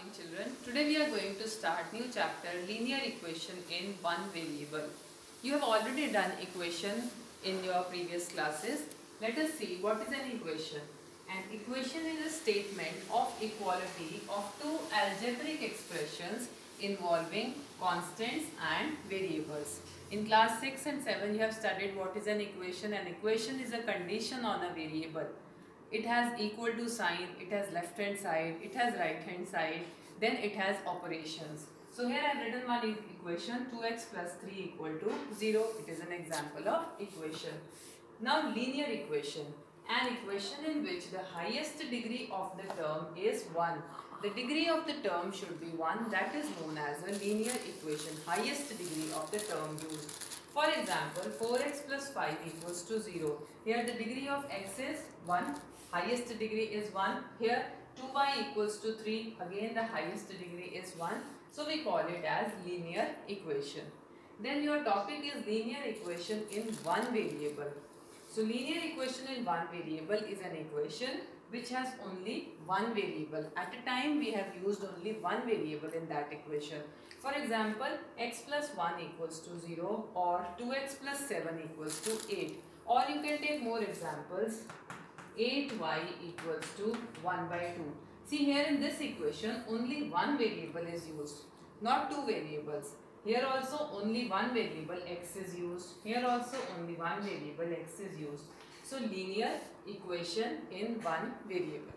morning children. Today we are going to start new chapter linear equation in one variable. You have already done equation in your previous classes. Let us see what is an equation. An equation is a statement of equality of two algebraic expressions involving constants and variables. In class 6 and 7 you have studied what is an equation. An equation is a condition on a variable. It has equal to sign, it has left hand side, it has right hand side, then it has operations. So here I have written one equation 2x plus 3 equal to 0. It is an example of equation. Now linear equation. An equation in which the highest degree of the term is 1. The degree of the term should be 1. That is known as a linear equation. Highest degree of the term used. For example, 4x plus 5 equals to 0. Here the degree of x is 1. Highest degree is 1. Here 2y equals to 3. Again the highest degree is 1. So we call it as linear equation. Then your topic is linear equation in one variable. So linear equation in one variable is an equation which has only one variable. At a time we have used only one variable in that equation. For example, x plus 1 equals to 0 or 2x plus 7 equals to 8. Or you can take more examples. 8y equals to 1 by 2. See, here in this equation only one variable is used, not two variables. Here also only one variable x is used. Here also only one variable x is used. So linear equation in one variable.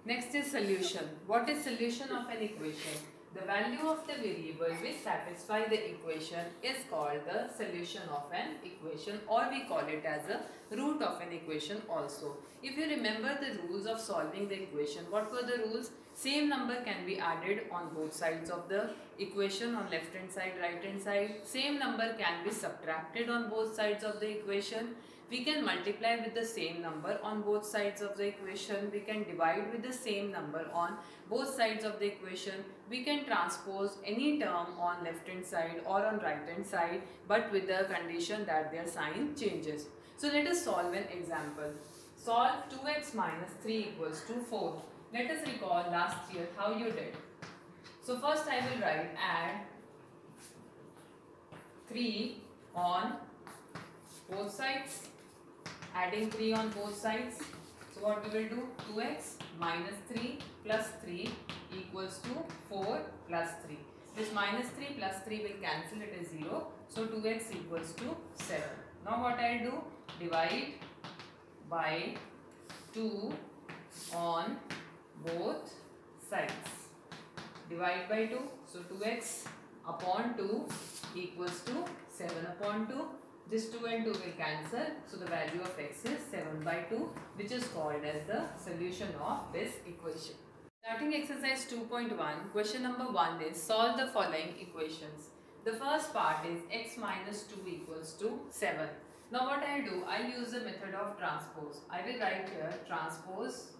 Next is solution. What is solution of an equation? The value of the variable which satisfy the equation is called the solution of an equation, or we call it as a root of an equation also. If you remember the rules of solving the equation, what were the rules? Same number can be added on both sides of the equation, on left hand side, right hand side. Same number can be subtracted on both sides of the equation. We can multiply with the same number on both sides of the equation. We can divide with the same number on both sides of the equation. We can transpose any term on left hand side or on right hand side, but with the condition that their sign changes. So let us solve an example. Solve 2x minus 3 equals to 4. Let us recall last year how you did. So first I will write add 3 on both sides. Adding 3 on both sides. So what we will do? 2x minus 3 plus 3 equals to 4 plus 3. This minus 3 plus 3 will cancel, it is 0. So 2x equals to 7. Now what I will do? Divide by 2 on both sides. Divide by 2. So 2x upon 2 equals to 7 upon 2. This 2 and 2 will cancel. So the value of x is 7 by 2, which is called as the solution of this equation. Starting exercise 2.1, question number 1 is solve the following equations. The first part is x minus 2 equals to 7. Now what I do? I use the method of transpose. I will write here transpose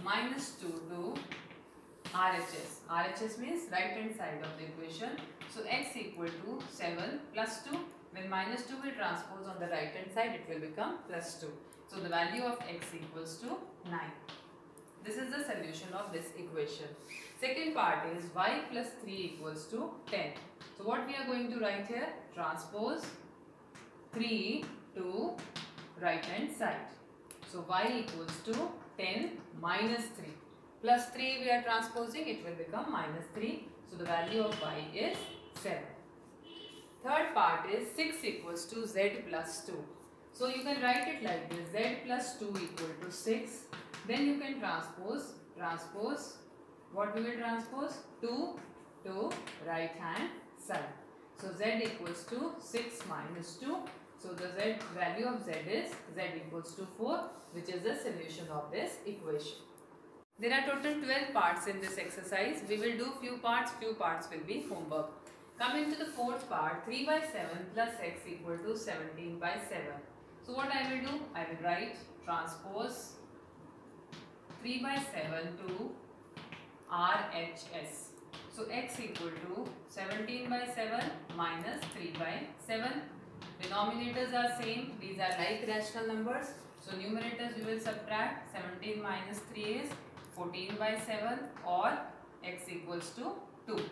minus 2 to RHS. RHS means right hand side of the equation. So x equal to 7 plus 2. When minus 2 will transpose on the right hand side, it will become plus 2. So the value of x equals to 9. This is the solution of this equation. Second part is y plus 3 equals to 10. So what we are going to write here? Transpose 3 to right hand side. So y equals to 10 minus 3. Plus 3 we are transposing, it will become minus 3. So the value of y is 7. Third part is 6 equals to z plus 2. So you can write it like this, z plus 2 equal to 6. Then you can transpose, what we will transpose? 2 to right hand side. So z equals to 6 minus 2. So the z value of z is z equals to 4, which is the solution of this equation. There are total 12 parts in this exercise. We will do few parts will be homework. Coming to the fourth part, 3 by 7 plus x equal to 17 by 7. So what I will do? I will write transpose 3 by 7 to RHS. So x equal to 17 by 7 minus 3 by 7. Denominators are same. These are like rational numbers. So numerators we will subtract. 17 minus 3 is 14 by 7 or x equals to 2.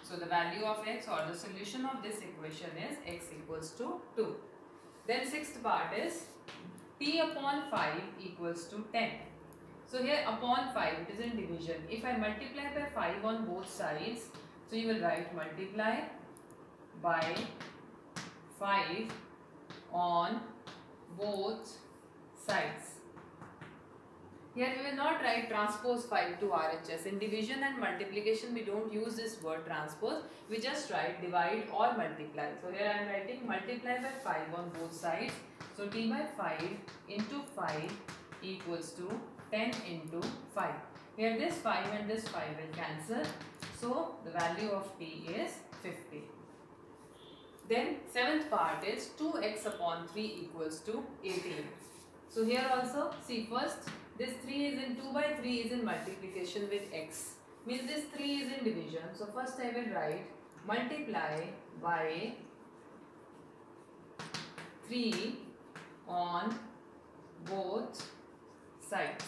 So the value of x or the solution of this equation is x equals to 2. Then sixth part is t upon 5 equals to 10. So here upon 5, it is in division. If I multiply by 5 on both sides, so you will write multiply by 5 on both sides. Here we will not write transpose 5 to RHS. In division and multiplication we don't use this word transpose. We just write divide or multiply. So here I am writing multiply by 5 on both sides. So t by 5 into 5 equals to 10 into 5. Here this 5 and this 5 will cancel. So the value of t is 50. Then seventh part is 2x upon 3 equals to 18. So here also see first this 3 is in 2 by 3 is in multiplication with x. Means this 3 is in division. So first I will write multiply by 3 on both sides.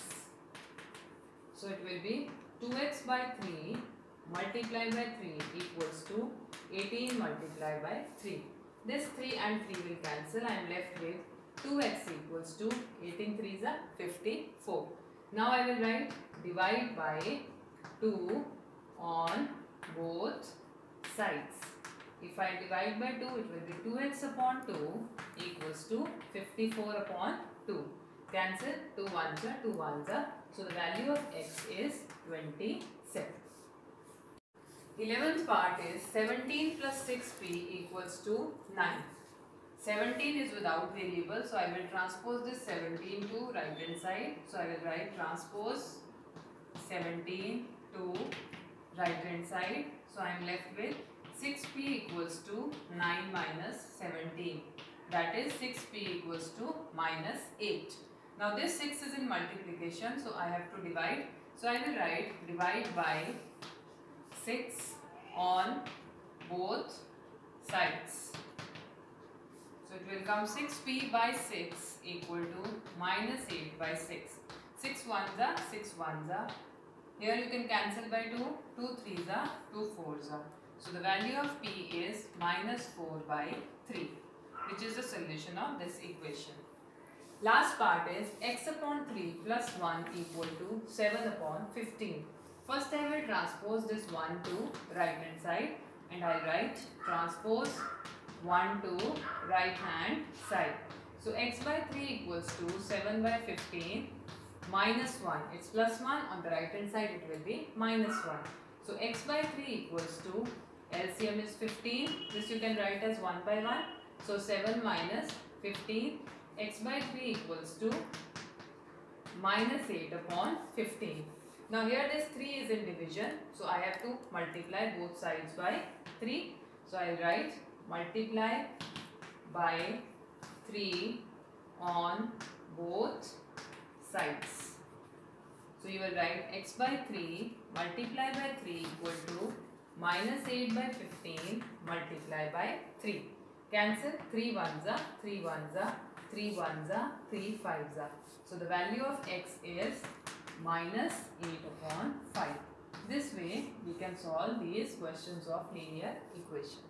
So it will be 2x by 3 multiplied by 3 equals to 18 multiplied by 3. This 3 and 3 will cancel. I am left with 2x equals to 18 3s are 54. Now I will write divide by 2 on both sides. If I divide by 2, it will be 2x upon 2 equals to 54 upon 2. Cancel 2 ones are 2 ones are. So the value of x is 27. 11th part is 17 plus 6p equals to 9. 17 is without variable, so I will transpose this 17 to right hand side. So I will write transpose 17 to right hand side. So I am left with 6p equals to 9 minus 17. That is 6p equals to minus 8. Now this 6 is in multiplication, so I have to divide. So I will write divide by 6 on both sides. So it will come 6p by 6 equal to minus 8 by 6. 6 ones are 6 ones are. Here you can cancel by 2, 2 3s are 2 4s are. So the value of p is minus 4 by 3, which is the solution of this equation. Last part is x upon 3 plus 1 equal to 7 upon 15. First I will transpose this 1 to right hand side and I write transpose 1 to right hand side. So x by 3 equals to 7 by 15 minus 1. It's plus 1. On the right hand side it will be minus 1. So x by 3 equals to LCM is 15. This you can write as 1 by 1. So 7 minus 15. X by 3 equals to minus 8 upon 15. Now here this 3 is in division. So I have to multiply both sides by 3. So I will write multiply by 3 on both sides. So you will write x by 3 multiply by 3 equal to minus 8 by 15 multiply by 3. Cancel 3 ones are 3 ones are 3 ones are 3 fives are. So the value of x is minus 8 upon 5. This way we can solve these questions of linear equation.